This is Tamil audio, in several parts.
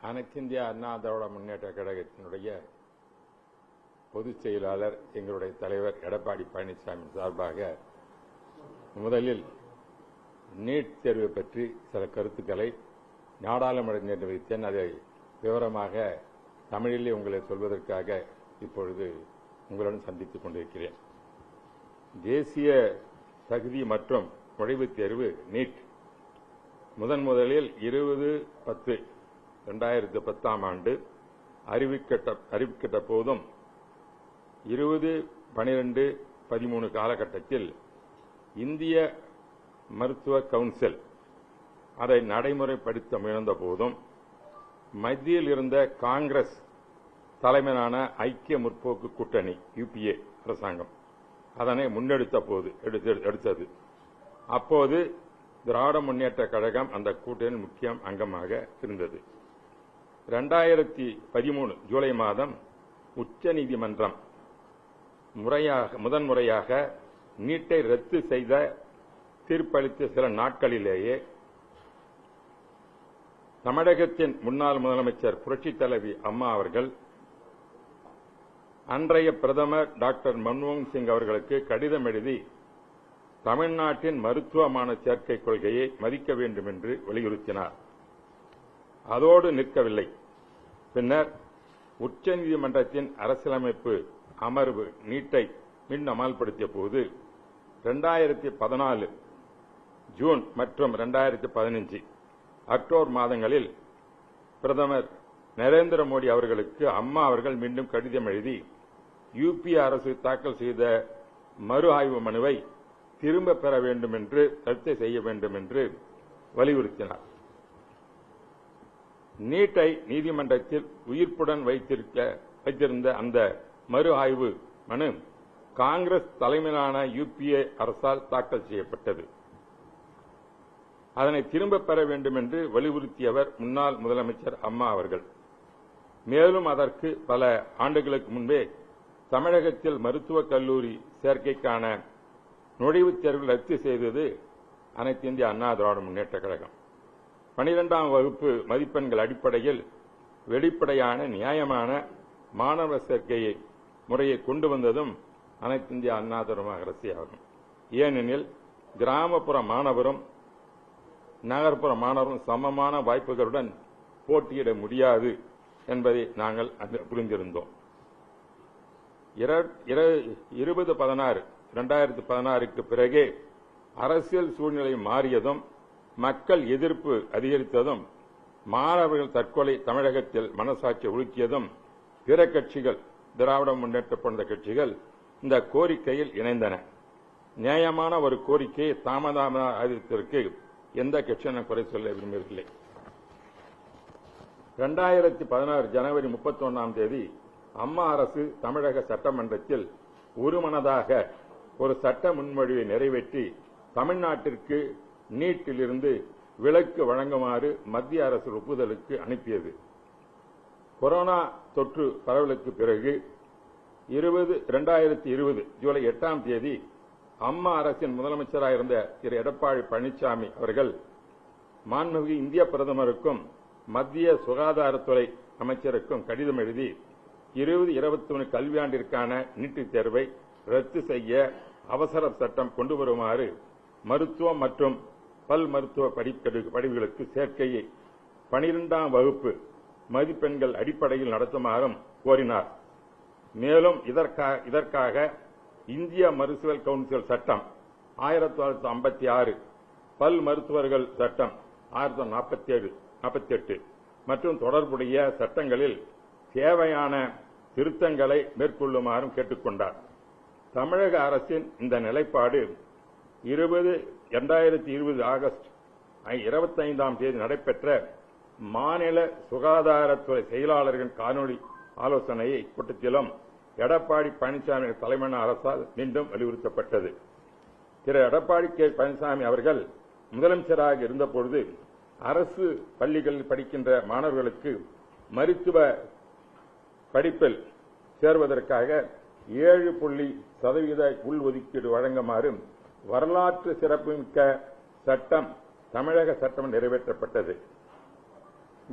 அனைத்திந்திய அண்ணா திராவிட முன்னேற்ற கழகத்தினுடைய பொதுச் செயலாளர் எங்களுடைய தலைவர் எடப்பாடி பழனிசாமி சார்பாக முதலில் நீட் தேர்வு பற்றி சில கருத்துக்களை நாடாளுமன்றத்தில் வைத்தேன். அதை விவரமாக தமிழிலே உங்களை சொல்வதற்காக இப்பொழுது உங்களுடன் சந்தித்துக் கொண்டிருக்கிறேன். தேசிய தகுதி மற்றும் நுழைவுத் தேர்வு நீட் முதலில் 20/10/2010 ஆண்டு அறிவிக்கப்பட்ட போதும் 20/12/13 காலகட்டத்தில் இந்திய மருத்துவ கவுன்சில் அதை நடைமுறைப்படுத்த முயன்ற போதும் மத்தியில் இருந்த காங்கிரஸ் தலைமையிலான ஐக்கிய முற்போக்கு கூட்டணி UPA அரசாங்கம் அதனை எடுத்தது. அப்போது திராவிட முன்னேற்ற கழகம் அந்த கூட்டணியின் முக்கிய அங்கமாக இருந்தது. 2013 ஜூலை மாதம் உச்சநீதிமன்றம் முதன்முறையாக நீட்டை ரத்து செய்த தீர்ப்பளித்த சில நாட்களிலேயே தமிழகத்தின் முன்னாள் முதலமைச்சர் புரட்சித் தலைவி அம்மா அவர்கள் அன்றைய பிரதமர் டாக்டர் மன்மோகன் சிங் அவர்களுக்கு கடிதம் எழுதி தமிழ்நாட்டின் மருத்துவ மாணவ சேர்க்கை கொள்கையை மதிக்க வேண்டும் என்று வலியுறுத்தினார். அதோடு நிற்கவில்லை. பின்னர் உச்சநீதிமன்றத்தின் அரசியலமைப்பு அமர்வு நீட்டை மீண்டும் அமல்படுத்திய போது 2014 ஜூன் மற்றும் 2015 அக்டோபர் மாதங்களில் பிரதமர் நரேந்திர மோடி அவர்களுக்கு அம்மா அவர்கள் மீண்டும் கடிதம் எழுதி UPA அரசு தாக்கல் செய்த மறு ஆய்வு மனுவை திரும்ப பெற வேண்டும் என்று ரத்து செய்ய வேண்டும் என்று வலியுறுத்தினார். நீட்டை நீதிமன்றத்தில் உயிர்ப்புடன் வைத்திருந்த அந்த மறு ஆய்வு மனு காங்கிரஸ் தலைமையிலான UPA அரசால் தாக்கல் செய்யப்பட்டது. அதனை திரும்ப பெற வேண்டும் என்று வலியுறுத்தியவர் முன்னாள் முதலமைச்சர் அம்மா அவர்கள். மேலும் அதற்கு பல ஆண்டுகளுக்கு முன்பே தமிழகத்தில் மருத்துவக் கல்லூரி சேர்க்கைக்கான நுழைவுத் தேர்வு ரத்து செய்தது அனைத்து இந்திய அண்ணா திராவிட முன்னேற்ற கழகம். 12ஆம் வகுப்பு மதிப்பெண்கள் அடிப்படையில் வெளிப்படையான நியாயமான மாணவர் சேர்க்கையை முறையை கொண்டு வந்ததும் அனைத்து இந்திய அண்ணா திராவிட அரசாகும். ஏனெனில் கிராமப்புற மாணவரும் நகர்ப்புற மாணவரும் சமமான வாய்ப்புகளுடன் போட்டியிட முடியாது என்பதை நாங்கள் புரிந்திருந்தோம். 2016 பிறகே அரசியல் சூழ்நிலை மாறியதும் மக்கள் எதிர்ப்பு அதிகரித்ததும் மாணவர்கள் தற்கொலை தமிழகத்தில் மனசாட்சி உலுக்கியதும் பிற கட்சிகள் திராவிட முன்னேற்ற போன்ற கட்சிகள் இந்த கோரிக்கையில் இணைந்தன. நியாயமான ஒரு கோரிக்கையை தாமதமாக ஆதரித்ததற்கு எந்த கட்சியும் குறை சொல்ல விரும்பவில்லை. 2016 ஜனவரி 31ஆம் தேதி அம்மா அரசு தமிழக சட்டமன்றத்தில் ஒருமனதாக ஒரு சட்ட முன்மொழிவை நிறைவேற்றி தமிழ்நாட்டிற்கு நீட்டிலிருந்து விலக்கு வழங்குமாறு மத்திய அரசு ஒப்புதலுக்கு அனுப்பியது. கொரோனா தொற்று பரவலுக்கு பிறகு 2020 ஜூலை 8ஆம் தேதி அம்மா அரசின் முதலமைச்சராக இருந்த திரு எடப்பாடி பழனிசாமி அவர்கள் மாண்புமிகு இந்திய பிரதமருக்கும் மத்திய சுகாதாரத்துறை அமைச்சருக்கும் கடிதம் எழுதி 2021 கல்வியாண்டிற்கான நீட்டுத் தேர்வை ரத்து செய்ய அவசர சட்டம் கொண்டு வருமாறு மருத்துவம் மற்றும் பல் மருத்துவ படிப்புகளுக்கு சேர்க்கையை 12ஆம் வகுப்பு மதிப்பெண்கள் அடிப்படையில் நடத்துமாறும் கோரினார். மேலும் இதற்காக இந்திய மருத்துவ கவுன்சில் சட்டம் 1956, பல் மருத்துவர்கள் சட்டம் 1948 மற்றும் தொடர்புடைய சட்டங்களில் தேவையான திருத்தங்களை மேற்கொள்ளுமாறும் கேட்டுக் கொண்டார். தமிழக அரசின் இந்த நிலைப்பாடு 2020 ஆகஸ்ட் 25ஆம் தேதி நடைபெற்ற மாநில சுகாதாரத்துறை செயலாளர்கள் காணொலி ஆலோசனை கூட்டத்திலும் எடப்பாடி பழனிசாமி தலைமையிலான அரசால் மீண்டும் வலியுறுத்தப்பட்டது. திரு எடப்பாடி பழனிசாமி அவர்கள் முதலமைச்சராக இருந்தபோது அரசு பள்ளிகளில் படிக்கின்ற மாணவர்களுக்கு மருத்துவ படிப்பில் சேர்வதற்காக 7% உள்ஒதுக்கீடு வழங்குமாறு வரலாற்று சிறப்புமிக்க சட்டம் தமிழக சட்டம் நிறைவேற்றப்பட்டது.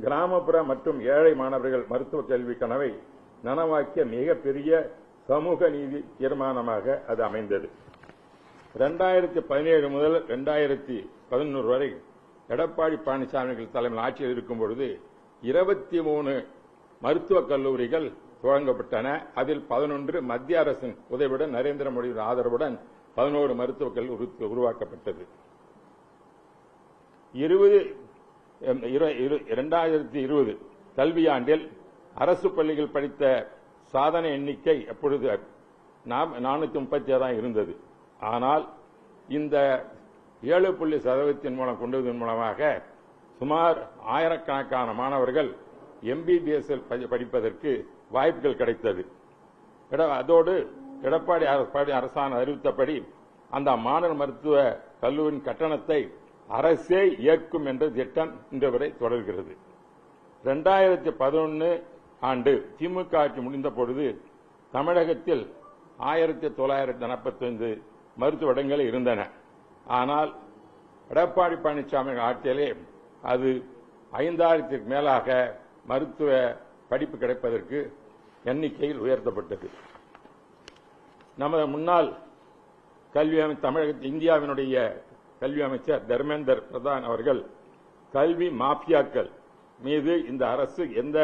கிராமப்புற மற்றும் ஏழை மாணவர்கள் மருத்துவ கல்வி கனவை நனவாக்கிய மிகப்பெரிய சமூக நீதி தீர்மானமாக அது அமைந்தது. 2017 முதல் 2011 வரை எடப்பாடி பழனிசாமி தலைமையில் ஆட்சியில் இருக்கும் பொழுது 23 மருத்துவக் கல்லூரிகள் துவங்கப்பட்டன. அதில் 11 மத்திய அரசின் உதவியுடன் நரேந்திர மோடியின் ஆதரவுடன் 11 மருத்துவக் கல்லூரி உருவாக்கப்பட்டது. 2020 கல்வியாண்டில் அரசு பள்ளிகள் படித்த சாதனை எண்ணிக்கை அப்பொழுது 436 இருந்தது. ஆனால் இந்த 7% மூலம் கொண்டு வருவதன் மூலமாக சுமார் ஆயிரக்கணக்கான மாணவர்கள் MBBS படிப்பதற்கு வாய்ப்புகள் கிடைத்தது. அதோடு எடப்பாடி அரசாங்கம் அறிவித்தபடி அந்த மாநில மருத்துவ கல்லூரியின் கட்டணத்தை அரசே ஏற்கும் என்ற திட்டம் இன்று வரை தொடர்கிறது. 2011 ஆண்டு திமுக ஆட்சி முடிந்த பொழுது தமிழகத்தில் 1945 மருத்துவ இடங்கள் இருந்தன. ஆனால் எடப்பாடி பழனிசாமி ஆட்சியிலே அது 5000க்கு மேலாக மருத்துவ படிப்பு கிடைப்பதற்கு எண்ணிக்கையில் உயர்த்தப்பட்டது. நமது முன்னாள் கல்வி தமிழகத்தில் இந்தியாவினுடைய கல்வி அமைச்சர் தர்மேந்தர் பிரதான் அவர்கள் கல்வி மாஃபியாக்கள் மீது இந்த அரசு எந்த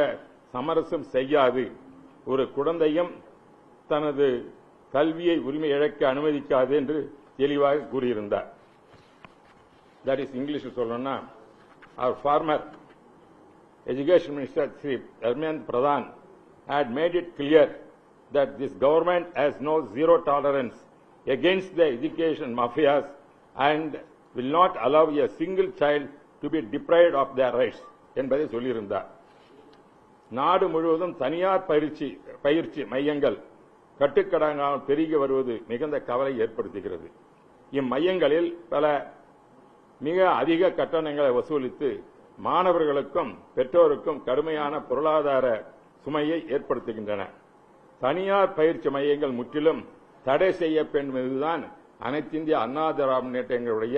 சமரசம் செய்யாது, ஒரு குழந்தையும் தனது கல்வியை உரிமை இழக்க அனுமதிக்காது என்று தெளிவாக கூறியிருந்தார். தட் இஸ் இங்கிலீஷில் சொல்லணும்னா, our former education minister Sri Dharmendra Pradhan had made it clear that this government has no zero tolerance against the education mafias and will not allow a single child to be deprived of their rights என்பதை சொல்லியிருந்தார். நாடு முழுவதும் தனியார் பயிற்சி மையங்கள் கட்டுக்கடங்காமல் பெருகி வருவது மிகுந்த கவலை ஏற்படுத்துகிறது. இம்மையங்களில் பல மிக அதிக கட்டணங்களை வசூலித்து மாணவர்களுக்கும் பெற்றோருக்கும் கடுமையான பொருளாதார சுமையை ஏற்படுத்துகின்றன. தனியார் பயிற்சி மையங்கள் முற்றிலும் தடை செய்ய வேண்டும் என்பதுதான் அனைத்து இந்திய அண்ணா திராவிட முன்னேற்றங்களுடைய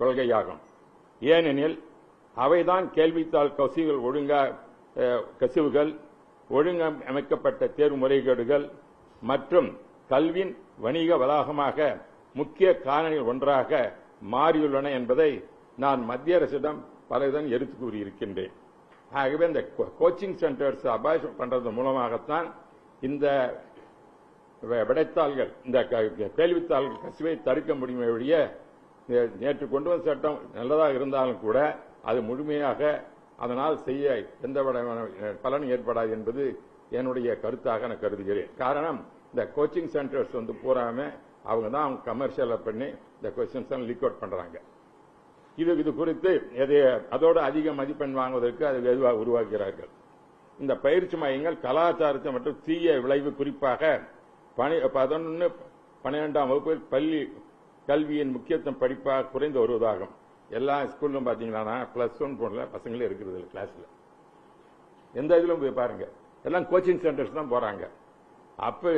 கொள்கையாகும். ஏனெனில் அவைதான் கேள்வித்தாள் கசிவுகள், ஒழுங்கமைக்கப்பட்ட தேர்வு முறைகேடுகள் மற்றும் கல்வியின் வணிக வளாகமாக முக்கிய காரணிகள் ஒன்றாக மாறியுள்ளன என்பதை நான் மத்திய அரசிடம் பலவிதம் எடுத்து கூறியிருக்கின்றேன். ஆகவே இந்த கோச்சிங் சென்டர்ஸ் அபாஷ் பண்றது மூலமாகத்தான் இந்த விடைத்தாள்கள், இந்த கேள்வித்தாள்கள் கசிவை தடுக்க முடியுமே ஒழிய, நேற்று கொண்டு வந்த சட்டம் நல்லதாக இருந்தாலும் கூட அது முழுமையாக அதனால் செய்ய எந்த பலன் ஏற்படாது என்பது என்னுடைய கருத்தாக நான் கருதுகிறேன். காரணம், இந்த கோச்சிங் சென்டர்ஸ் பூராம அவங்க தான் கமர்ஷியல் பண்ணி இந்த கொஸ்டின்ஸ் லீக் அவுட் பண்றாங்க. இது குறித்து அதோட அதிக மதிப்பெண் வாங்குவதற்கு அது எதுவாக உருவாக்குகிறார்கள். இந்த பயிற்சி மையங்கள் கலாச்சாரத்தை மற்றும் தீய விளைவு, குறிப்பாக 11, 12ஆம் வகுப்பில் பள்ளி கல்வியின் முக்கியத்துவம் படிப்பாக குறைந்து வருவதாகும். எல்லா ஸ்கூல்லும் பாத்தீங்கன்னா +1 போல பசங்களே இருக்கிறது கிளாஸ்ல. எந்த இதிலும் போய் பாருங்க, எல்லாம் கோச்சிங் சென்டர்ஸ் தான் போறாங்க. அப்ப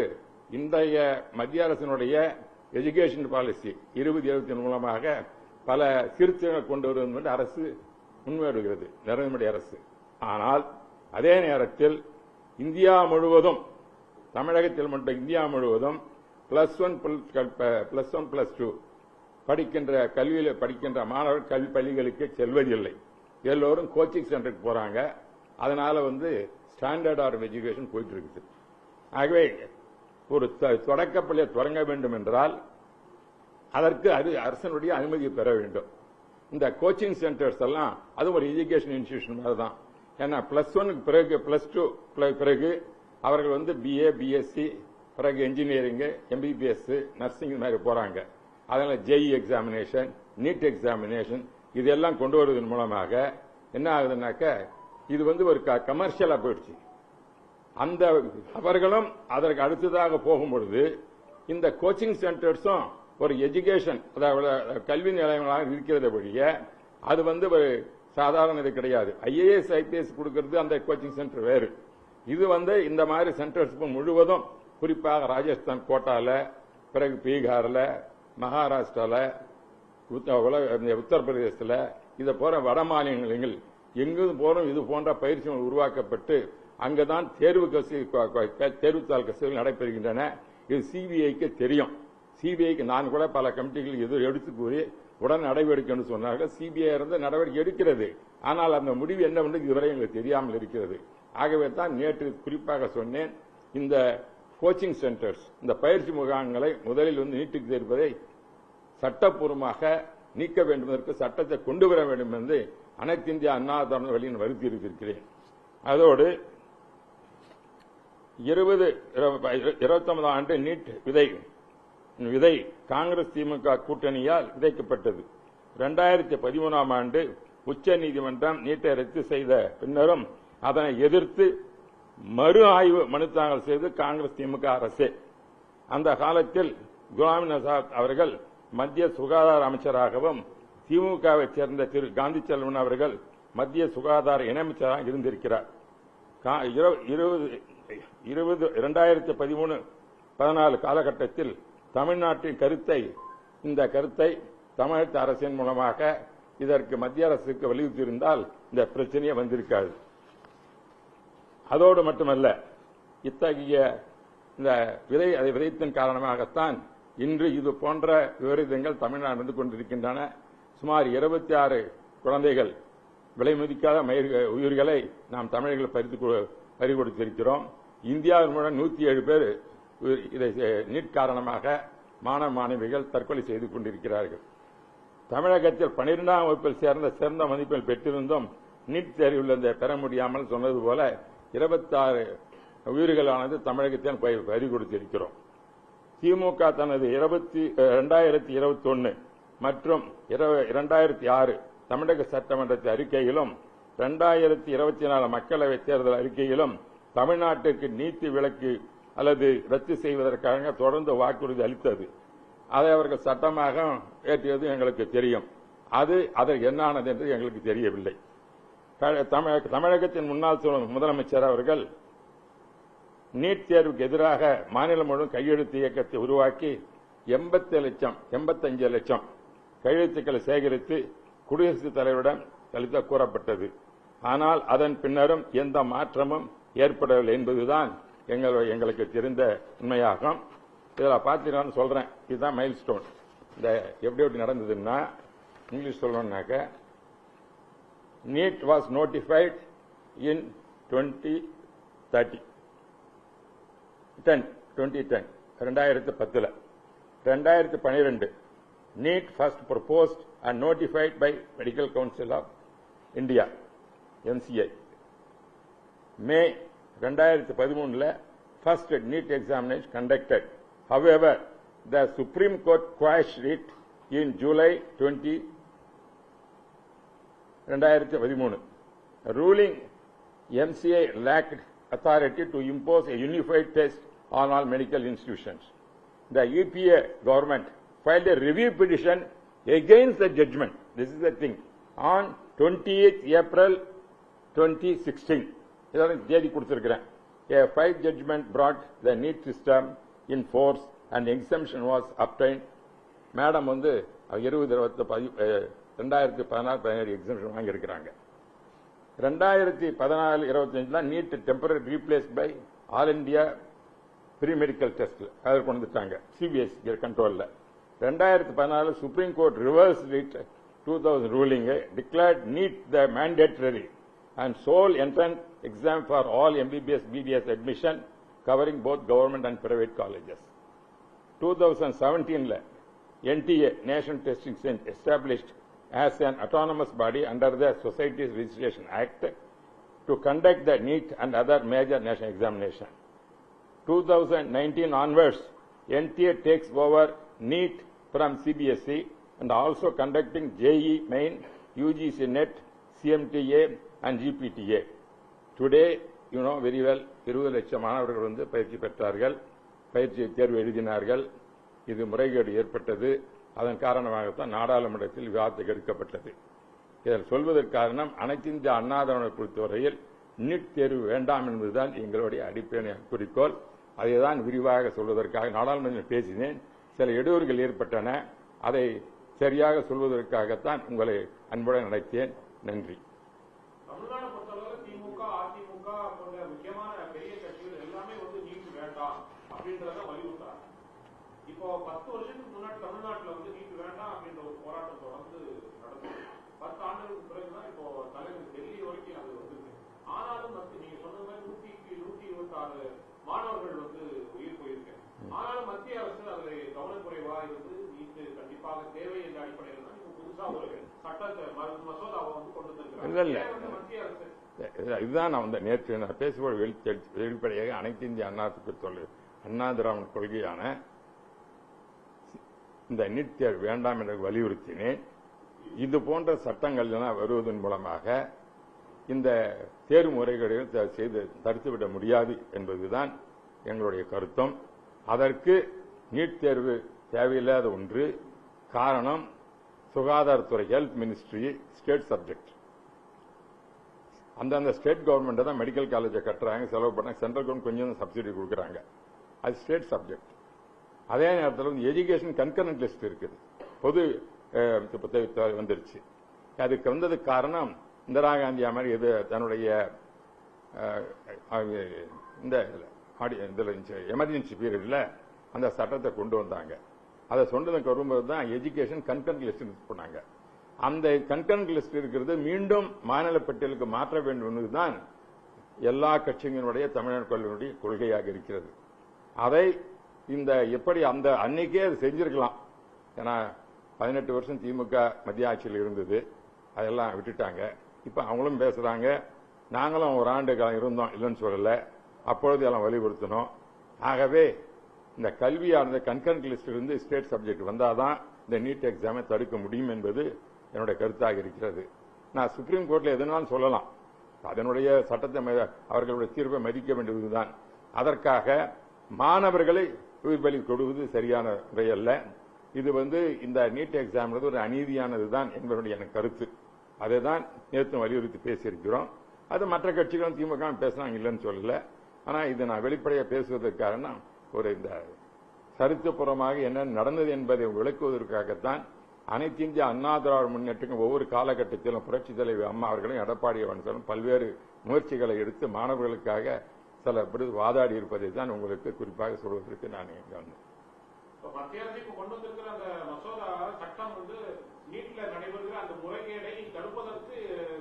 இன்றைய மத்திய அரசினுடைய எஜுகேஷன் பாலிசி 2020 மூலமாக பல சீர்திருத்தங்களை கொண்டு வருவது அரசு முன்வருகிறது, நரேந்திர மோடி அரசு. ஆனால் அதே நேரத்தில் இந்தியா முழுவதும், தமிழகத்தில் மட்டும் இந்தியா முழுவதும் +1, +2 படிக்கின்ற கல்வியில் படிக்கின்ற மாணவர் கல்வி பள்ளிகளுக்கு செல்வதில்லை. எல்லோரும் கோச்சிங் சென்டருக்கு போறாங்க. அதனால ஸ்டாண்டர்ட் ஆஃப் எஜுகேஷன் போயிட்டு இருக்குது. ஆகவே ஒரு தொடக்கப்பள்ளியை தொடங்க வேண்டும் என்றால் அதற்கு அரசனுடைய அனுமதி பெற வேண்டும். இந்த கோச்சிங் சென்டர்ஸ் எல்லாம் அது ஒரு எஜுகேஷன் இன்ஸ்டிடியூஷன் மாதிரி தான். ஏன்னா +1 பிறகு +2 பிறகு அவர்கள் BA, BSc, பிறகு இன்ஜினியரிங், MBBS, நர்சிங் மாதிரி போறாங்க. அதனால JEE எக்ஸாமினேஷன், நீட் எக்ஸாமினேஷன் இதெல்லாம் கொண்டு வருவதன் மூலமாக என்ன ஆகுதுன்னாக்க இது ஒரு கமர்ஷியலா போயிடுச்சு. அந்த அவர்களும் அதற்கு அடுத்ததாக போகும்பொழுது இந்த கோச்சிங் சென்டர்ஸும் ஒரு எஜுகேஷன், அதாவது கல்வி நிலையங்களாக இருக்கிறத வழிய அது ஒரு சாதாரண இது கிடையாது. IAS, IPS கொடுக்கிறது அந்த கோச்சிங் சென்டர் வேறு. இது இந்த மாதிரி சென்டர்ஸ் முழுவதும், குறிப்பாக ராஜஸ்தான் கோட்டால, பிறகு பீகார்ல, மகாராஷ்டிரால, உத்தரப்பிரதேசத்தில், இதை போற வட மாநிலங்களில் எங்கும் போலும் இது போன்ற பயிற்சிகள் உருவாக்கப்பட்டு அங்குதான் தேர்வுத்தாள் கசிவுகள் நடைபெறுகின்றன. இது சிபிஐக்கு தெரியும். சிபிஐக்கு நான் கூட பல கமிட்டிகள் எதிர் எடுத்து கூறி உடன் நடவடிக்கை என்று சொன்னார்கள். சிபிஐ இருந்து நடவடிக்கை எடுக்கிறது. ஆனால் அந்த முடிவு என்னவென்று இதுவரை எங்களுக்கு தெரியாமல் இருக்கிறது. ஆகவே தான் நேற்று குறிப்பாக சொன்னேன், இந்த கோச்சிங் சென்டர்ஸ், இந்த பயிற்சி முகாம்களை முதலில் நீட்டுக்கு தேர்ப்பதை சட்டப்பூர்வமாக நீக்க வேண்டும் என்பதற்கு சட்டத்தை கொண்டு வர வேண்டும் என்று அனைத்து இந்திய அண்ணா திராவிட வழியில் வலியுறுத்தியிருக்கிறேன். அதோடு 2029 ஆண்டு நீட் விதை காங்கிரஸ் திமுக கூட்டணியால் விதைக்கப்பட்டது. 2013 ஆண்டு உச்ச நீதிமன்றம் நீட்டை ரத்து செய்த பின்னரும் அதனை எதிர்த்து மறு ஆய்வு மனு தாக்கல் செய்து காங்கிரஸ் திமுக அரசு. அந்த காலத்தில் குலாம் நபி ஆசாத் அவர்கள் மத்திய சுகாதார அமைச்சராகவும் திமுகவை சேர்ந்த திரு காந்தி செல்வன் அவர்கள் மத்திய சுகாதார இணையமைச்சராக இருந்திருக்கிறார். 2013-14 காலகட்டத்தில் தமிழ்நாட்டின் இந்த கருத்தை தமிழக அரசின் மூலமாக இதற்கு மத்திய அரசுக்கு வலியுறுத்தியிருந்தால் இந்த பிரச்சனையே வந்திருக்காது. அதோடு மட்டுமல்ல, இத்தகைய இந்த அதை விதைத்தின் காரணமாகத்தான் இன்று இது போன்ற விபரீதங்கள் தமிழ்நாடு நடந்து கொண்டிருக்கின்றன. சுமார் 26 குழந்தைகள் விலை மதிக்காத உயிர்களை நாம் தமிழர்கள் பறி கொடுத்திருக்கிறோம். இந்தியாவில் மூலம் 107 பேர் இதை நீட் காரணமாக மாணவ மாணவிகள் தற்கொலை செய்து கொண்டிருக்கிறார்கள். தமிழகத்தில் 12ஆம் வகுப்பில் சிறந்த மதிப்பெண் பெற்றிருந்தும் நீட் தேர்வில் பெற முடியாமல் சொன்னது போல 26 உயிர்களானது தமிழகத்தில் பறி கொடுத்திருக்கிறோம். திமுக தனது 2021 மற்றும் 2006 தமிழக சட்டமன்ற அறிக்கையிலும் 2024 மக்களவைத் தேர்தல் அறிக்கையிலும் தமிழ்நாட்டிற்கு நீட் விலக்கு அல்லது ரத்து செய்வதற்காக தொடர்ந்து வாக்குறுதி அளித்தது. அதை அவர்கள் சட்டமாக ஏற்றியது எங்களுக்கு தெரியும். அது என்னானது என்று எங்களுக்கு தெரியவில்லை. தமிழகத்தின் முன்னாள் முதலமைச்சர் அவர்கள் நீட் தேர்வுக்கு எதிராக மாநிலம் முழுவதும் கையெழுத்து இயக்கத்தை உருவாக்கி 85 லட்சம் கையெழுத்துக்களை சேகரித்து குடியரசுத் தலைவரிடம் அளித்த கூறப்பட்டது. ஆனால் அதன் பின்னரும் எந்த மாற்றமும் ஏற்படவில்லை என்பதுதான் எங்களுக்கு தெரிந்த உண்மையாகும். இதில் பார்த்தீங்கன்னு சொல்றேன், இதுதான் மைல் ஸ்டோன். இந்த எப்படி நடந்ததுன்னா, இங்கிலீஷ் சொல்லணும்னாக்க, NEET was notified in 2010 2010 2012 NEET first proposed and notified by Medical Council of India MCI. May 2013 first NEET examination conducted. However, the Supreme Court quashed it in July 2013. Ruling MCI lacked authority to impose a unified test on all medical institutions. The UPA government filed a review petition against the judgment. This is the thing. On 28th April 2016. இதெல்லாம் தேதி கொடுத்திருக்கிறேன். A five judgment brought the NEET system in force and exemption was obtained. Madam 2014-17 exemption வாங்கியிருக்கிறாங்க. 2014-25 NEET temporary replace by all India pre medical test அதை கொண்டு வந்துட்டாங்க சிபிஎஸ்இ கண்ட்ரோல்ல. 2014 Supreme Court reverse it 2000 ruling declared NEET the mandatory and sole entrance exam for all MBBS BDS admission covering both government and private colleges. 2017 NTA National Testing Center established as an autonomous body under the Societies Registration Act to conduct the NEET and other major national examination. 2019 onwards NTA takes over NEET from CBSE and also conducting JEE Main, UGC NET, CMTA and GPTA. Today, you know very well, 20 லட்சம் மாணவர்கள் பயிற்சி பெற்றார்கள், பயிற்சி தேர்வு எழுதினார்கள். இது முறைகேடு ஏற்பட்டது. அதன் காரணமாகத்தான் நாடாளுமன்றத்தில் விவாதத்துக்கு எடுக்கப்பட்டது. இதில் சொல்வதற்கு காரணம், அனைத்து இந்திய அண்ணா திராவிட பொறுத்தவரையில் நீட் தேர்வு வேண்டாம் என்பதுதான் எங்களுடைய அடிப்படை குறிக்கோள். அதைதான் விரிவாக சொல்வதற்காக நாடாளுமன்றத்தில் பேசினேன். சில இடையூறுகள் ஏற்பட்டன. அதை சரியாக சொல்வதற்காகத்தான் உங்களை அன்புடன் அழைத்தேன். நன்றி. தமிழ்நாடு பொறுத்தளவு திமுக, அதிமுக போன்ற முக்கியமான பெரிய கட்சிகள் எல்லாமே நீட் வேண்டாம் அப்படின்றத வலியுறுத்துறாங்க. இப்போ 10 வருஷத்துக்கு முன்னாடி தமிழ்நாட்டில் நீட் வேண்டாம் அப்படின்ற ஒரு போராட்டம் தொடர்ந்து நடந்தது. 10 ஆண்டுகளுக்கு பிறகுதான் இப்போ தலைவர் டெல்லி வரைக்கும் அது வந்திருக்கு. ஆனாலும் நீங்க சொன்ன மாதிரி 126 மாணவர்கள் உயிர் போயிருக்கு. ஆனாலும் மத்திய அரசு அதில் கவனக்குறைவா இருந்து நீட் கண்டிப்பாக தேவை என்ற அடிப்படையில் தான் இப்போ புதுசா ஒரு சட்டத்தை மசோதாவை கொண்டு வந்திருக்கிறாங்க மத்திய அரசு. இதுதான் நான் நேற்று நான் பேசும்போது வெளிப்படையாக அனைத்து இந்திய அண்ணா திராவிட கொள்கையான இந்த நீட் தேர்வு வேண்டாம் என்று வலியுறுத்தினேன். இது போன்ற சட்டங்கள் எல்லாம் வருவதன் மூலமாக இந்த தேர்வு முறைகளை செய்து தடுத்துவிட முடியாது என்பதுதான் எங்களுடைய கருத்தும். அதற்கு நீட் தேர்வு தேவையில்லாத ஒன்று. காரணம், சுகாதாரத்துறை ஹெல்த் மினிஸ்ட்ரி ஸ்டேட் சப்ஜெக்ட். அந்தந்த ஸ்டேட் கவர்மெண்ட் தான் மெடிக்கல் காலேஜை கட்டுறாங்க, செலவு பண்ண. சென்ட்ரல் கவர்மெண்ட் கொஞ்சம் சப்சிடி கொடுக்குறாங்க. அது ஸ்டேட் சப்ஜெக்ட். அதே நேரத்தில் எஜுகேஷன் கன்கரண்ட் லிஸ்ட் இருக்குது, பொது வந்துருச்சு. அதுக்கு வந்ததுக்கு காரணம் இந்திரா காந்தி மாதிரி இது தன்னுடைய இந்த எமர்ஜென்சி பீரியட்ல அந்த சட்டத்தை கொண்டு வந்தாங்க. அதை சொன்னதுக்கு வரும்போது தான் எஜுகேஷன் கன்கரண்ட் லிஸ்ட் பண்ணாங்க. அந்த கன்கரண்ட் லிஸ்ட் இருக்கிறது மீண்டும் மாநில பட்டியலுக்கு மாற்ற வேண்டும் என்பதுதான் எல்லா கட்சிகளுடைய தமிழ்நாடு கல்வியினுடைய கொள்கையாக இருக்கிறது. அதை இந்த எப்படி அந்த அன்னைக்கே அது செஞ்சிருக்கலாம். ஏன்னா 18 வருஷம் திமுக மத்திய ஆட்சியில் இருந்தது, அதெல்லாம் விட்டுட்டாங்க. இப்ப அவங்களும் பேசுறாங்க, நாங்களும் ஒரு ஆண்டு காலம் இருந்தோம், இல்லைன்னு சொல்லல, அப்பொழுது எல்லாம் வலியுறுத்தணும். ஆகவே இந்த கல்வியானது கன்கரண்ட் லிஸ்ட் இருந்து ஸ்டேட் சப்ஜெக்ட் வந்தாதான் இந்த நீட் எக்ஸாமை தடுக்க முடியும் என்பது என்னுடைய கருத்தாக இருக்கிறது. நான் சுப்ரீம் கோர்ட்ல எதுனாலும் சொல்லலாம், அதனுடைய சட்டத்தை அவர்களுடைய தீர்ப்பை மதிக்க வேண்டியதுதான். அதற்காக மாணவர்களை உயிர் பலி கொடுவது சரியான முறையல்ல. இது இந்த நீட் எக்ஸாம் ஒரு அநீதியானதுதான் என்பதனுடைய எனக்கு கருத்து. அதை தான் நேற்று வலியுறுத்தி பேசியிருக்கிறோம். அது மற்ற கட்சிகளும் திமுக பேசினாங்க, இல்லைன்னு சொல்லல. ஆனா இது நான் வெளிப்படையாக பேசுவதற்கு காரணம் ஒரு இந்த சரித்திரபூர்வமாக என்ன நடந்தது என்பதை விளக்குவதற்காகத்தான் அனைத்து இந்திய அண்ணா திராவிட முன்னேற்றங்கள் ஒவ்வொரு காலகட்டத்திலும் புரட்சித் தலைவர் அம்மா அவர்களும் எடப்பாடி அவர்களும் பல்வேறு முயற்சிகளை எடுத்து மாணவர்களுக்காக சில வாதாடி இருப்பதை தான் உங்களுக்கு குறிப்பாக சொல்வதற்கு நான் இங்க வந்தேன். மத்திய அரசு கொண்டு வந்திருக்கிற அந்த மசோதா சட்டம் நீட்ல நடைபெறுகிற அந்த முறைகேடை தடுப்பதற்கு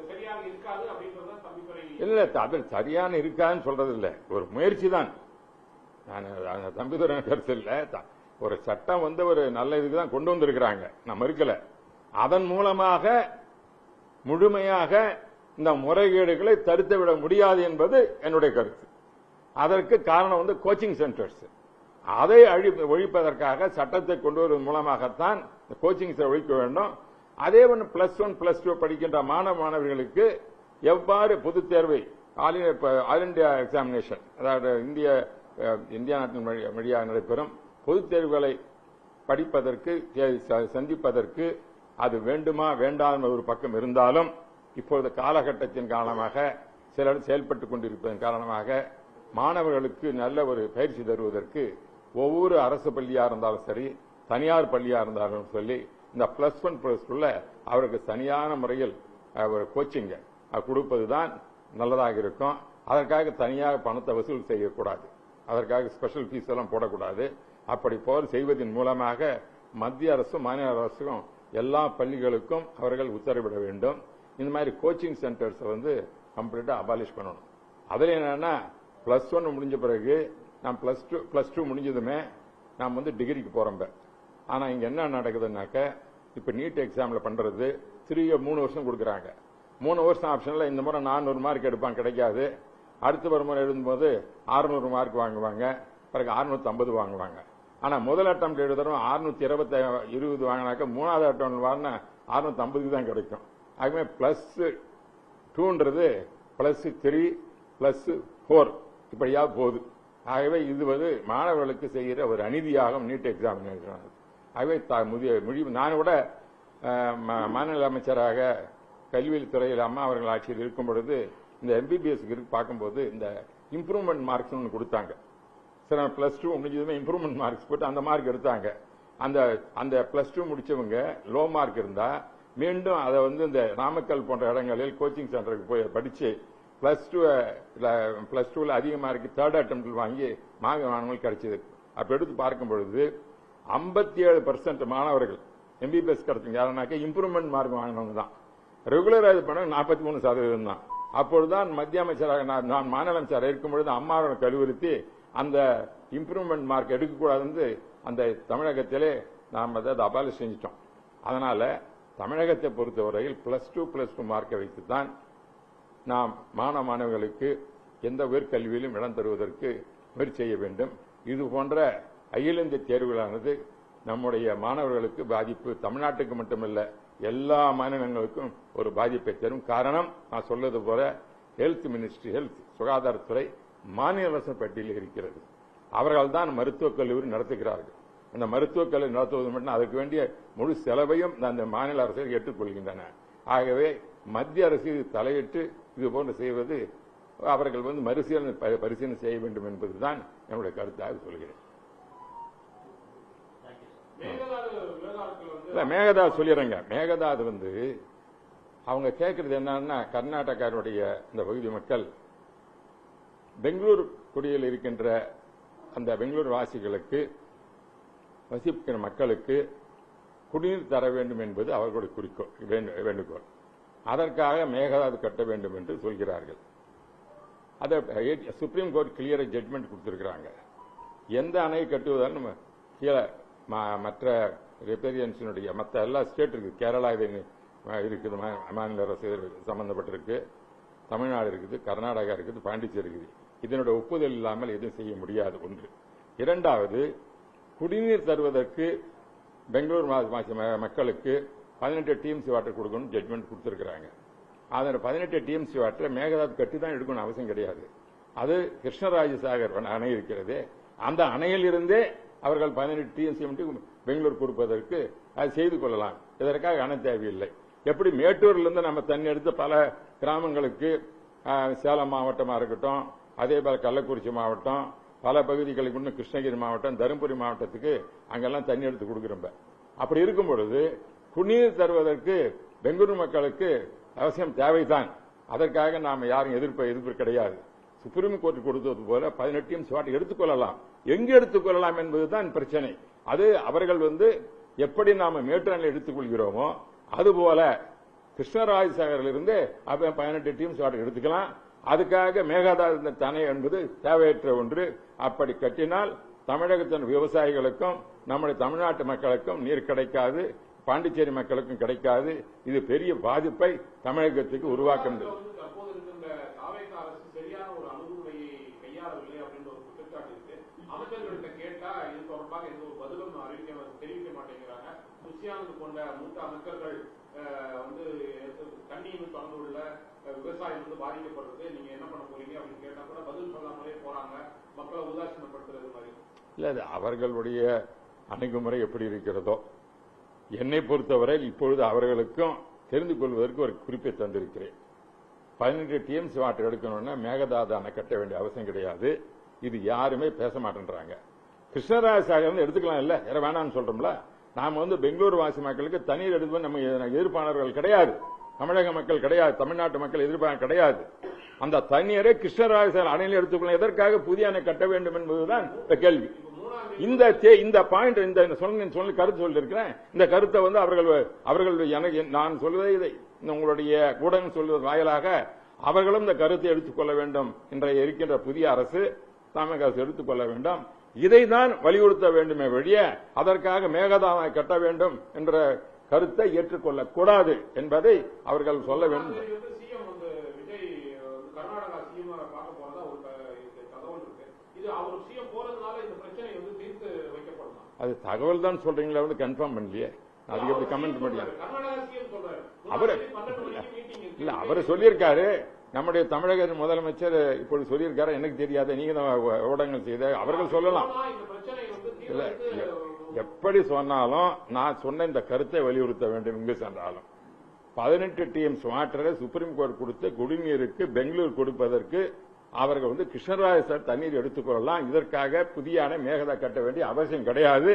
சரியாக இருக்காது அப்படின்றத தம்பிதுரை இல்ல, அது சரியான இருக்காதுன்னு சொல்றது இல்ல, ஒரு முயற்சி தான். நான் தம்பிதுரை கருத்து இல்ல, ஒரு சட்டம் ஒரு நல்ல இதுக்கு தான் கொண்டு வந்திருக்கிறாங்க, நான் மறுக்கல. அதன் மூலமாக முழுமையாக இந்த முறைகேடுகளை தடுத்துவிட முடியாது என்பது என்னுடைய கருத்து. அதற்கு காரணம் கோச்சிங் சென்டர்ஸ். அதை ஒழிப்பதற்காக சட்டத்தை கொண்டு வருவதன் மூலமாகத்தான் கோச்சிங் ஒழிக்க வேண்டும். அதே +1 +2 படிக்கின்ற மாணவர்களுக்கு எவ்வாறு பொதுத் தேர்வை ஆல் இண்டியா எக்ஸாமினேஷன், அதாவது இந்தியா நாட்டின் வழியாக நடைபெறும் பொதுத் தேர்வுகளை படிப்பதற்கு சந்திப்பதற்கு அது வேண்டுமா வேண்டாம் ஒரு பக்கம் இருந்தாலும், இப்பொழுது காலகட்டத்தின் காரணமாக சிலர் செயல்பட்டுக் கொண்டிருப்பதன் காரணமாக மாணவர்களுக்கு நல்ல ஒரு பயிற்சி தருவதற்கு ஒவ்வொரு அரசு பள்ளியா இருந்தாலும் சரி, தனியார் பள்ளியா இருந்தாலும் சொல்லி இந்த +1 +2 அவருக்கு தனியான முறையில் ஒரு கோச்சிங் கொடுப்பதுதான் நல்லதாக இருக்கும். அதற்காக தனியாக பணத்தை வசூல் செய்யக்கூடாது, அதற்காக ஸ்பெஷல் ஃபீஸ் எல்லாம் போடக்கூடாது. அப்படி செய்வதன் மூலமாக மத்திய அரசும் மாநில அரசும் எல்லா பள்ளிகளுக்கும் அவர்கள் உத்தரவிட வேண்டும். இந்த மாதிரி கோச்சிங் சென்டர்ஸ் கம்ப்ளீட்டா அபாலிஷ் பண்ணணும். அதுல என்னன்னா +1 முடிஞ்ச பிறகு நான் +2 முடிஞ்சதுமே நாம் டிகிரிக்கு போறோம். ஆனா இங்க என்ன நடக்குதுன்னாக்க, இப்ப நீட் எக்ஸாம்ல பண்றது 3 வருஷம் கொடுக்கறாங்க. 3 வருஷம் ஆப்ஷன்ல இந்த முறை 400 மார்க் எடுப்பாங்க, கிடைக்காது. அடுத்த ஒரு முறை எழுதும்போது 600 மார்க் வாங்குவாங்க, பிறகு 650 வாங்குவாங்க. ஆனா முதல் அட்டம் எழுதுறோம் 620 வாங்கினாக்க மூணாவது அட்டம் வாங்கினா 650 தான் கிடைக்கும். ஆகவே +2ன்றது +3 +4 இப்படியா போகுது. ஆகவே இது மாணவர்களுக்கு செய்கிற ஒரு அநீதியாகும் நீட் எக்ஸாமினேஷன். ஆகவே நான் கூட மாநில அமைச்சராக கல்வியில் துறையில் அம்மா அவர்கள் ஆட்சியில் இருக்கும் பொழுது இந்த MBBS பார்க்கும்போது இந்த இம்ப்ரூவ்மெண்ட் மார்க்ஸ் ஒன்று கொடுத்தாங்க. சில +2 முடிஞ்சதுமே இம்ப்ரூவ்மெண்ட் மார்க்ஸ் போட்டு அந்த மார்க் எடுத்தாங்க. அந்த +2 முடிச்சவங்க லோ மார்க் இருந்தா மீண்டும் அதை வந்து இந்த நாமக்கல் போன்ற இடங்களில் கோச்சிங் சென்டருக்கு போய் படிச்சு பிளஸ் டூல அதிக மார்க் தேர்ட் அட்டெம்ப்டில் வாங்கி மாணவர்கள் கிடைச்சது. அப்ப எடுத்து பார்க்கும் பொழுது 57% மாணவர்கள் எம்பிபிஎஸ் கிடைச்சவங்க யாருனாக்க இம்ப்ரூவ்மெண்ட் மார்க் வாங்கினவங்க தான். ரெகுலரா இது பண்ண 43% தான். அப்பொழுதுதான் மத்திய அமைச்சராக நான் மாநில அமைச்சராக இருக்கும் பொழுது அம்மாவை கழுவுறுத்தி அந்த இம்ப்ரூவ்மெண்ட் மார்க் எடுக்கக்கூடாதுன்னு அந்த தமிழகத்திலே நாம் அதை அபாலிஷ் செஞ்சிட்டோம். அதனால தமிழகத்தை பொறுத்தவரையில் +2 மார்க்கை வைத்துத்தான் நாம் மாணவர்களுக்கு எந்த உயர்கல்வியிலும் இடம் தருவதற்கு முயற்சி செய்ய வேண்டும். இது போன்ற அகில இந்திய தேர்வுகளானது நம்முடைய மாணவர்களுக்கு பாதிப்பு, தமிழ்நாட்டுக்கு மட்டுமல்ல எல்லா மாநிலங்களுக்கும் ஒரு பாதிப்பை தரும். காரணம் நான் சொல்வது போல ஹெல்த் மினிஸ்ட்ரி, சுகாதாரத்துறை மாநில அரசு பட்டியலில் இருக்கிறது. அவர்கள் தான் மருத்துவக் கல்லூரி நடத்துகிறார்கள். அந்த மருத்துவக் கல்லூரி நடத்துவது மட்டும் அதற்கு வேண்டிய முழு செலவையும் அந்த மாநில அரசுகள் ஏற்றுக்கொள்கின்றன. ஆகவே மத்திய அரசு தலையிட்டு இது போன்று செய்வது அவர்கள் வந்து பரிசீலனை செய்ய வேண்டும் என்பதுதான் என்னுடைய கருத்தாக சொல்கிறேன். மேகதாது சொல்லிடுறேங்க. மேகதாது வந்து அவங்க கேட்கறது என்னன்னா, கர்நாடகாவுடைய இந்த பகுதி மக்கள் பெங்களூர் குடியில் இருக்கின்ற அந்த பெங்களூர் வாசிகளுக்கு, வசிக்கிற மக்களுக்கு குடிநீர் தர வேண்டும் என்பது அவர்களுடைய குறிக்கோள், வேண்டுகோள். அதற்காக மேகதாது கட்ட வேண்டும் என்று சொல்கிறார்கள். அதை சுப்ரீம் கோர்ட் கிளியர் ஜட்மெண்ட் கொடுத்திருக்கிறாங்க. எந்த அணை கட்டுவதாலும் கீழே மற்ற ரிப்பேரியன்ஸினுடைய மற்ற எல்லா ஸ்டேட் இருக்கு. கேரளா இது இருக்குது, மாநில அரசு சம்பந்தப்பட்டிருக்கு, தமிழ்நாடு இருக்குது, கர்நாடகா இருக்குது, பாண்டிச்சேரி இருக்குது. இதனுடைய ஒப்புதல் இல்லாமல் எதுவும் செய்ய முடியாது. ஒன்று. இரண்டாவது, குடிநீர் தருவதற்கு பெங்களூர் மக்களுக்கு 18 டிஎம்சி வாட்டர் கொடுக்கணும் ஜட்மெண்ட் கொடுத்திருக்கிறாங்க. அதில் 18 டிஎம்சி வாட்டர் மேகதாது கட்டி தான் எடுக்கணும் அவசியம் கிடையாது. அது கிருஷ்ணராஜசாகர் அணை இருக்கிறது. அந்த அணையிலிருந்தே அவர்கள் 18 டிஎம்சி பெங்களூர் கொடுப்பதற்கு அது செய்து கொள்ளலாம். இதற்காக அணை தேவையில்லை. எப்படி மேட்டூரிலிருந்து நம்ம தண்ணி எடுத்து பல கிராமங்களுக்கு, சேலம் மாவட்டமா இருக்கட்டும், அதே போல கள்ளக்குறிச்சி மாவட்டம், பல பகுதிகளுக்கு இன்னும் கிருஷ்ணகிரி மாவட்டம், தருமபுரி மாவட்டத்துக்கு அங்கெல்லாம் தண்ணி எடுத்து கொடுக்கிறோம். அப்படி இருக்கும் பொழுது குடிநீர் தருவதற்கு பெங்களூர் மக்களுக்கு அவசியம் தேவைதான். அதற்காக நாம் யாரும் எதிர்ப்பு கிடையாது. சுப்ரீம் கோர்ட் கொடுத்தது போல 18 டிஎம்சி வாட்டர் எடுத்துக்கொள்ளலாம். எங்கு எடுத்துக்கொள்ளலாம் என்பதுதான் பிரச்சனை. அது அவர்கள் வந்து எப்படி நாம மேட்டூரில் எடுத்துக்கொள்கிறோமோ அதுபோல கிருஷ்ணராஜசாகரிலிருந்து 18 டிஎம்சி வாட்டர் எடுத்துக்கலாம். அதுக்காக மேகதாது அணை என்பது தேவையற்ற ஒன்று. அப்படி கட்டினால் தமிழகத்தின் விவசாயிகளுக்கும் நம்முடைய தமிழ்நாட்டு மக்களுக்கும் நீர் கிடைக்காது, பாண்டிச்சேரி மக்களுக்கும் கிடைக்காது. இது பெரிய பாதிப்பை தமிழகத்துக்கு உருவாக்கும். போன்ற மூத்த அமைச்சர்கள் வந்து தண்ணியும் தொடர்ந்துள்ள விவசாயம் வந்து பாதிக்கப்படுறது, நீங்க என்ன பண்ண போறீங்க அப்படின்னு கேட்டா கூட பதில் சொல்லாமலே போறாங்க. மக்களை உதாசீனப்படுத்துறது மாதிரி இல்ல. அவர்களுடைய அணுகுமுறை எப்படி இருக்கிறதோ, என்னை பொறுத்தவரை இப்பொழுது அவர்களுக்கும் தெரிந்து கொள்வதற்கு ஒரு குறிப்பை தந்திருக்கிறேன். 18 டிஎம்சி வாட்டர் எடுக்கணும்னா மேகதாது அணை கட்ட வேண்டிய அவசியம் கிடையாது. இது யாருமே பேச மாட்டேன்றாங்க. கிருஷ்ணராஜசாகர் எடுத்துக்கலாம் இல்ல, வேற வேணாம்னு சொல்றோம்ல. நாம வந்து பெங்களூர் வாசி மக்களுக்கு தண்ணீர் எடுத்து நம்ம எதிர்ப்பாளர்கள் கிடையாது, தமிழக மக்கள் கிடையாது, தமிழ்நாட்டு மக்கள் எதிர்ப்பாளர் கிடையாது. அந்த தண்ணீரை கிருஷ்ணராஜசாகர் அணையில் எடுத்துக்கொள்ள எதற்காக புதிய அணை கட்ட வேண்டும் என்பதுதான் இந்த கேள்வி. இந்த பாயிண்ட், இந்த சொல்லி கருத்து சொல்லியிருக்கிறேன். இந்த கருத்தை வந்து அவர்கள் எனக்கு நான் சொல்வதை இதை உங்களுடைய ஊடகம் சொல்வது வாயிலாக அவர்களும் இந்த கருத்தை எடுத்துக்கொள்ள வேண்டும். இன்றைய இருக்கின்ற புதிய அரசு, தமிழக அரசு எடுத்துக்கொள்ள வேண்டும். இதைதான் வலியுறுத்த வேண்டுமே வெளிய அதற்காக மேகதாது கட்ட வேண்டும் என்ற கருத்தை ஏற்றுக்கொள்ளக் கூடாது என்பதை அவர்கள் சொல்ல வேண்டும். அது தகவல் தான் சொல்றீங்களா, வந்து கன்ஃபார்ம் பண்ணலையே, அதுக்கு எப்படி கமெண்ட் பண்ணலாம்? இல்ல, அவரு சொல்லியிருக்காரு. நம்முடைய தமிழக முதலமைச்சர் இப்பொழுது சொல்லியிருக்காரு, எனக்கு தெரியாத, நீங்க தான் ஊடகங்கள் செய்த, அவர்கள் சொல்லலாம். இல்ல, எப்படி சொன்னாலும் நான் சொன்ன இந்த கருத்தை வலியுறுத்த வேண்டும். இங்கு சென்றாலும் 18 டிஎம்சி வாட்டரை சுப்ரீம் கோர்ட் கொடுத்து குடிநீருக்கு பெங்களூர் கொடுப்பதற்கு அவர்கள் வந்து கிருஷ்ணராஜசாகர் தண்ணீர் எடுத்துக்கொள்ளலாம். இதற்காக புதிய அணை மேகதாது கட்ட வேண்டிய அவசியம் கிடையாது.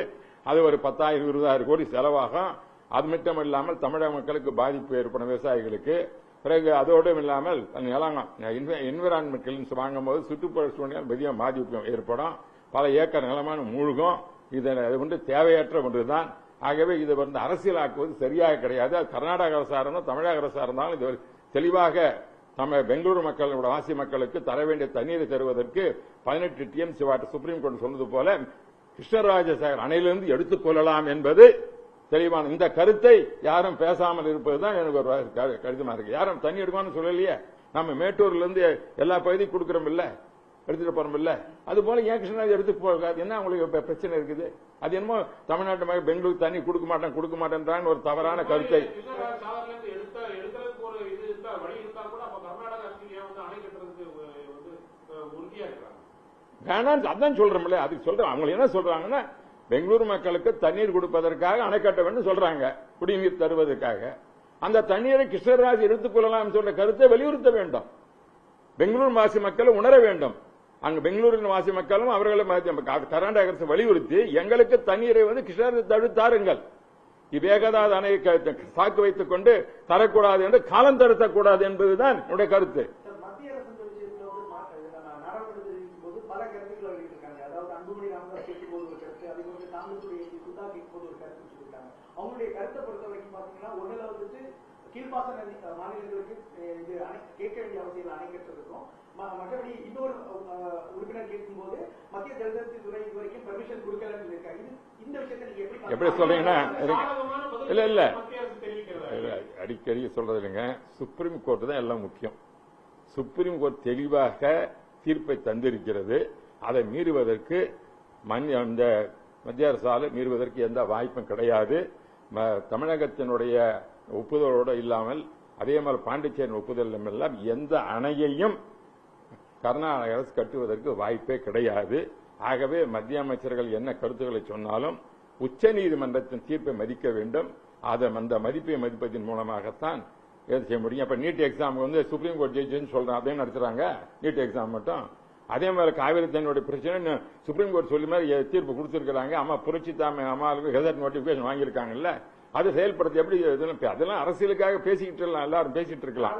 அது ஒரு 10,000 20,000 கோடி செலவாகும். அது மட்டும் இல்லாமல் தமிழக மக்களுக்கு பாதிப்பு ஏற்படும் விவசாயிகளுக்கு. பிறகு அதோடும் இல்லாமல் என்விரான்மெண்டல் வாங்கும்போது சுற்றுப்புற சூழ்நிலை பெரிய பாதிப்பு ஏற்படும். பல ஏக்கர் நிலமான மூழ்கும். இது வந்து தேவையற்ற ஒன்றுதான். ஆகவே இது வந்து அரசியலாக்குவது சரியாக கிடையாது. அது கர்நாடக அரசாக இருந்தாலும் தமிழக அரசாக இருந்தாலும் இது தெளிவாக நம்ம பெங்களூரு மக்களோட வாசி மக்களுக்கு தர வேண்டிய தண்ணீரை தருவதற்கு 18 TMC வாட்டர் சுப்ரீம் கோர்ட் சொன்னது போல கிருஷ்ணராஜசாகர் அணையிலிருந்து எடுத்துக் கொள்ளலாம் என்பது தெளிவான. இந்த கருத்தை யாரும் பேசாமல் இருப்பதுதான் எனக்கு ஒரு கடிதமா இருக்கு. யாரும் தண்ணி எடுக்கணும்னு சொல்லலையே. நம்ம மேட்டூர்ல இருந்து எல்லா பகுதியும் கொடுக்கிறோம் இல்ல, எடுத்துட்டு போறோம் இல்ல. அது போல ஏன் கிருஷ்ணராஜ் எடுத்து போகாது? என்ன உங்களுக்கு பிரச்சனை இருக்குது? அது என்னமோ தமிழ்நாட்டு மக்கள் பெங்களூர் தண்ணி கொடுக்க மாட்டேன்றாங்க ஒரு தவறான கருத்தை. வேணாம் அதான் சொல்றோம்ல. அதுக்கு சொல்றேன். அவங்க என்ன சொல்றாங்கன்னா பெங்களூரு மக்களுக்கு தண்ணீர் கொடுப்பதற்காக அணை கட்ட வேண்டும் சொல்றாங்க, குடிநீர் தருவதற்காக. அந்த தண்ணீரை கிருஷ்ணராஜ் எடுத்துக் கொள்ளலாம் சொல்ற கருத்தை வலியுறுத்த வேண்டும். பெங்களூரு வாசி மக்கள் உணர வேண்டும். அங்கு பெங்களூரின் வாசி மக்களும் அவர்களை கர்நாடக அரசு வலியுறுத்தி எங்களுக்கு தண்ணீரை வந்து கிருஷ்ணராஜ் தடுத்தாருங்கள், வேகதாத அணையை சாக்கு வைத்துக் கொண்டு தரக்கூடாது என்று காலம் தடுத்தக்கூடாது என்பதுதான் என்னுடைய கருத்து. அவங்களுடைய கருத்தை பொறுத்த வரைக்கும் பாத்தீங்கன்னா ஒண்ணுல வந்துட்டு கீழ்ப்பாசன மாநிலங்களுக்கு இது கேட்க வேண்டிய அவசியம் அணை கட்டுறதுக்கும், மற்றபடி இன்னொரு உறுப்பினர் கேட்கும் போது மத்திய ஜல்சக்தி துறை இது வரைக்கும் பெர்மிஷன் கொடுக்கலன்னு இருக்காங்க. இந்த விஷயத்தை நீங்க எப்படி சொல்றீங்கன்னா இல்ல அடிக்கடி சொல்றது இல்லைங்க. சுப்ரீம் கோர்ட் தான் எல்லாம் முக்கியம். சுப்ரீம் கோர்ட் தெளிவாக தீர்ப்பை தந்திருக்கிறது. அதை மீறுவதற்கு அந்த மத்திய அரசால் மீறுவதற்கு எந்த வாய்ப்பும் கிடையாது. தமிழகத்தினுடைய ஒப்புதலோடு இல்லாமல் அதே மாதிரி பாண்டிச்சேரி ஒப்புதல் எல்லாம் எந்த அணையையும் கர்நாடக அரசு கட்டுவதற்கு வாய்ப்பே கிடையாது. ஆகவே மத்திய அமைச்சர்கள் என்ன கருத்துக்களை சொன்னாலும் உச்ச நீதிமன்றத்தின் தீர்ப்பை மதிக்க வேண்டும். அந்த மதிப்பை மதிப்பதன் மூலமாகத்தான் செய்ய முடியும். இப்ப நீட் எக்ஸாம் வந்து சுப்ரீம் கோர்ட் ஜட்ஜின்னு சொல்றாங்க, அதையும் நடத்துறாங்க நீட் எக்ஸாம் மட்டும். அதே மாதிரி காவிரி தண்ணியோட பிரச்சனை சுப்ரீம் கோர்ட் சொல்லி மாதிரி தீர்ப்பு கொடுத்திருக்கிறாங்க. அம்மா புரட்சி அம்மாவுக்கு கெசட் நோட்டிபிகேஷன் வாங்கியிருக்காங்கல்ல, அதை செயல்படுத்த எப்படி அதெல்லாம் அரசியலுக்காக பேசிக்கிட்டு இருக்கலாம், எல்லாரும் பேசிட்டு இருக்கலாம்.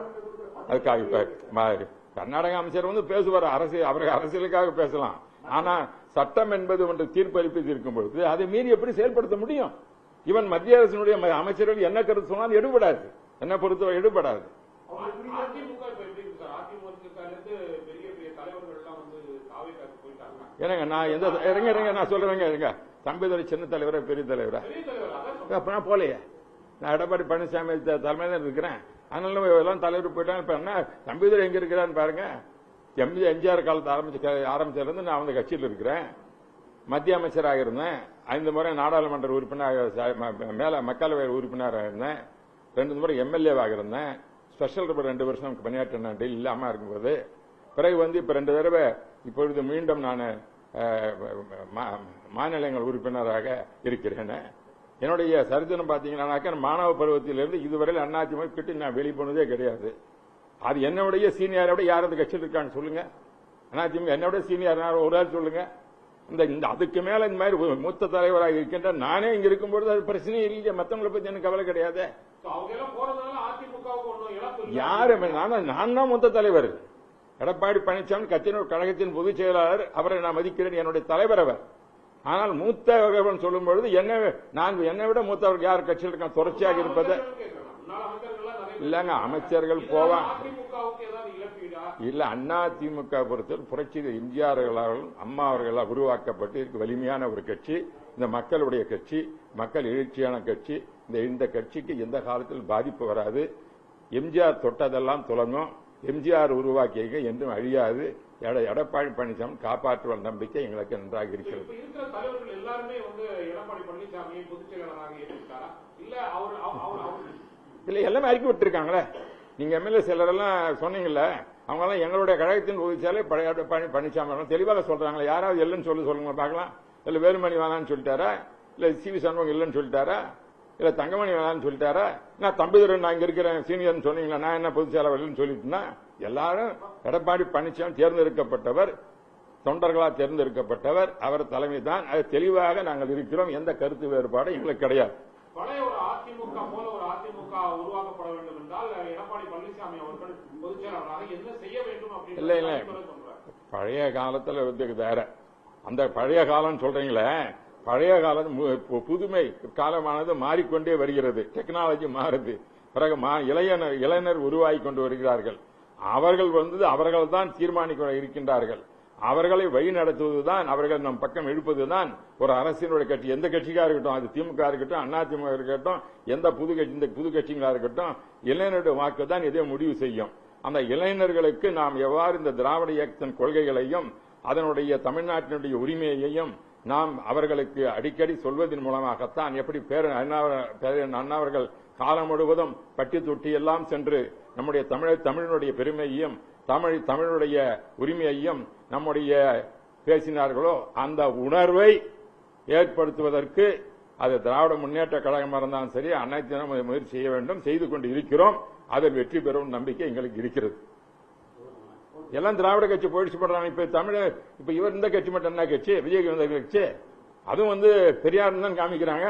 அதுக்காக கர்நாடக அமைச்சர் வந்து பேசுவார், அவர்கள் அரசியலுக்காக பேசலாம். ஆனா சட்டம் என்பது ஒன்று தீர்ப்பளிப்பது இருக்கும் பொழுது அதை மீறி எப்படி செயல்படுத்த முடியும்? இவன் மத்திய அரசினுடைய அமைச்சர்கள் என்ன கருத்து சொன்னாலும் எடுபடாது, என்ன பொறுத்தவரை எடுபடாது. ஏங்க நான் எந்த நான் சொல்றேங்க, தம்பிதுரை சின்ன தலைவரா பெரிய தலைவரா நான் போலையே. நான் எடப்பாடி பழனிசாமி தலைமையில இருக்கிறேன். அதனால எல்லாம் தலைவர் போயிட்டாங்க. இப்ப என்ன தம்பிதுரை எங்க இருக்கிறான்னு பாருங்க. எம்ஜிஆர் காலத்தை ஆரம்பிச்சிருந்து நான் அந்த கட்சியில் இருக்கிறேன். மத்திய அமைச்சராக இருந்தேன். 5 முறை நாடாளுமன்ற உறுப்பினர், மேல மக்களவை உறுப்பினராக இருந்தேன். 2 முறை எம்எல்ஏவாக இருந்தேன். ஸ்பெஷல் 2 வருஷம் பணியாற்றினேன் டெல்லி இல்லாம இருக்கும்போது. பிறகு வந்து இப்ப 2 தடவை இப்பொழுது மீண்டும் நான் மாநிலங்கள் உறுப்பினராக இருக்கிறேன். என்னுடைய சரித்திரம் பாத்தீங்கன்னா மாணவ பருவத்திலிருந்து இதுவரையில் அதிமுக கிட்ட நான் வெளிப்போனதே கிடையாது. அது என்னுடைய சீனியரை விட யாராவது கட்சியில் இருக்கான்னு சொல்லுங்க. அதிமுக என்னோட சீனியர் ஒரு ஆள் சொல்லுங்க. அதுக்கு மேல இந்த மாதிரி மூத்த தலைவராக இருக்கின்ற நானே இங்க இருக்கும்போது அது பிரச்சனையே இல்லையே. மத்தவங்களை பத்தி எனக்கு கவலை கிடையாது. யாரு நான் தான் மூத்த தலைவர். எடப்பாடி பழனிசாமி கழகத்தின் பொதுச் செயலாளர். அவரை நான் மதிக்கிறேன், என்னுடைய தலைவர் அவர். ஆனால் மூத்தவர்கள் சொல்லும் பொழுது என்னை விட மூத்தவர்கள் யார் கட்சியில் இருக்க தொடர்ச்சியாக இருப்பது இல்லங்க. அமைச்சர்கள் போவாங்க இல்ல. அதிமுக பொறுத்தவரை புரட்சி எம்ஜிஆர் அம்மா அவர்களால் உருவாக்கப்பட்டு இருக்கு வலிமையான ஒரு கட்சி. இந்த மக்களுடைய கட்சி, மக்கள் எழுச்சியான கட்சி. இந்த கட்சிக்கு எந்த காலத்தில் பாதிப்பு வராது. எம்ஜிஆர் தொட்டதெல்லாம் துலங்கும். எம்ஜிஆர் உருவாக்கிய என்றும் அழியாது. எடப்பாடி பழனிசாமி காப்பாற்றுவார் நம்பிக்கை எங்களுக்கு நன்றாக இருக்கிறது. இல்ல எல்லாமே அறிக்கை விட்டுருக்காங்களே. நீங்க எம்எல்ஏ சிலரெல்லாம் சொன்னீங்கல்ல, அவங்க எல்லாம் எங்களுடைய கழகத்தின் பொதுச்சாலை எடப்பாடி பழனிசாமி தெளிவாக சொல்றாங்களே. யாராவது இல்லைன்னு சொல்லுங்க பார்க்கலாம். இல்ல வேலுமணி வேணான்னு சொல்லிட்டாரா, இல்ல சிவி சண்முகம் இல்லைன்னு சொல்லிட்டாரா, இல்ல தங்கமணி வேணான்னு சொல்லிட்டாரா, நான் தம்பிதுரை நான் இங்க இருக்கிறேன் சீனியர்னு சொன்னீங்களா, நான் என்ன பொதுச்செயலாளர் சொல்லிட்டுனா எல்லாரும் எடப்பாடி பழனிசாமி தேர்ந்தெடுக்கப்பட்டவர், தொண்டர்களால் தேர்ந்தெடுக்கப்பட்டவர், அவர் தலைமை தான். அது தெளிவாக நாங்கள் இருக்கிறோம். எந்த கருத்து வேறுபாடு எங்களுக்கு கிடையாது. இல்ல இல்ல பழைய காலத்துல வேற. அந்த பழைய காலம் சொல்றீங்களே, பழைய காலம் புதுமை காலமானது மாறிக்கொண்டே வருகிறது. டெக்னாலஜி மாறுது. பிறகு இளைஞர் உருவாகி கொண்டு வருகிறார்கள். அவர்கள் தான் தீர்மானிக்க இருக்கின்றார்கள். அவர்களை வழி நடத்துவதுதான், அவர்கள் நம் பக்கம் இழுப்பதுதான் ஒரு அரசினுடைய கட்சி. எந்த கட்சிக்கா இருக்கட்டும், அது திமுக இருக்கட்டும், அண்ணா திமுக இருக்கட்டும், எந்த இந்த புது கட்சிகளா இருக்கட்டும், இளைஞருடைய வாக்கு தான் இதை முடிவு செய்யும். அந்த இளைஞர்களுக்கு நாம் எவ்வாறு இந்த திராவிட இயக்கத்தின் கொள்கைகளையும் அதனுடைய தமிழ்நாட்டினுடைய உரிமையையும் நாம் அவர்களுக்கு அடிக்கடி சொல்வதன் மூலமாகத்தான், எப்படி அண்ணாவர்கள் காலம் முழுவதும் பட்டி தொட்டி எல்லாம் சென்று நம்முடைய தமிழினுடைய பெருமையையும் தமிழுடைய உரிமையையும் நம்முடைய பேசினார்களோ, அந்த உணர்வை ஏற்படுத்துவதற்கு அது திராவிட முன்னேற்ற கழகமாக இருந்தாலும் சரி, அனைத்து முயற்சி செய்ய வேண்டும், செய்து கொண்டு இருக்கிறோம். அதில் வெற்றி பெறும் நம்பிக்கை எங்களுக்கு இருக்கிறது. எல்லாம் திராவிட கட்சி போயிடுச்சு பண்றாங்க. இப்ப இவர் இந்த கட்சி மட்டும் என்ன கட்சி? விஜய் வந்த கட்சி. அதுவும் பெரியார் தான் காமிக்கிறாங்க.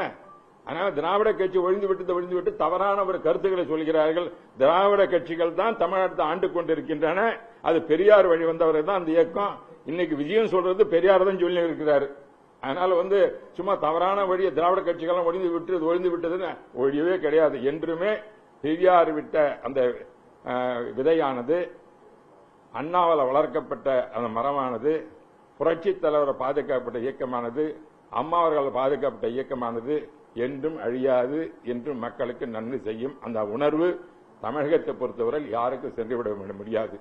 அதனால திராவிட கட்சி ஒழிந்து விட்டு தவறான ஒரு கருத்துக்களை சொல்கிறார்கள். திராவிட கட்சிகள் தான் தமிழ்நாட்டை ஆண்டு கொண்டிருக்கின்றன. அது பெரியார் வழி வந்தவர்கள் தான் அந்த இயக்கம். இன்னைக்கு விஜயம் சொல்றது பெரியார் தான் சொல்லி இருக்கிறாரு. அதனால சும்மா தவறான வழியை திராவிட கட்சிகள் ஒழிந்து விட்டதுன்னு ஒழியவே கிடையாது. என்றுமே பெரியார் விட்ட அந்த விதையானது, அண்ணாவால் வளர்க்கப்பட்ட அந்த மரமானது, புரட்சி தலைவரை பாதுகாக்கப்பட்ட இயக்கமானது, அம்மா அவர்கள் பாதுகாக்கப்பட்ட இயக்கமானது என்றும் அழியாது, என்றும் மக்களுக்கு நன்மை செய்யும். அந்த உணர்வு தமிழகத்தை பொறுத்தவரை யாருக்கும் சென்றுவிட முடியாது.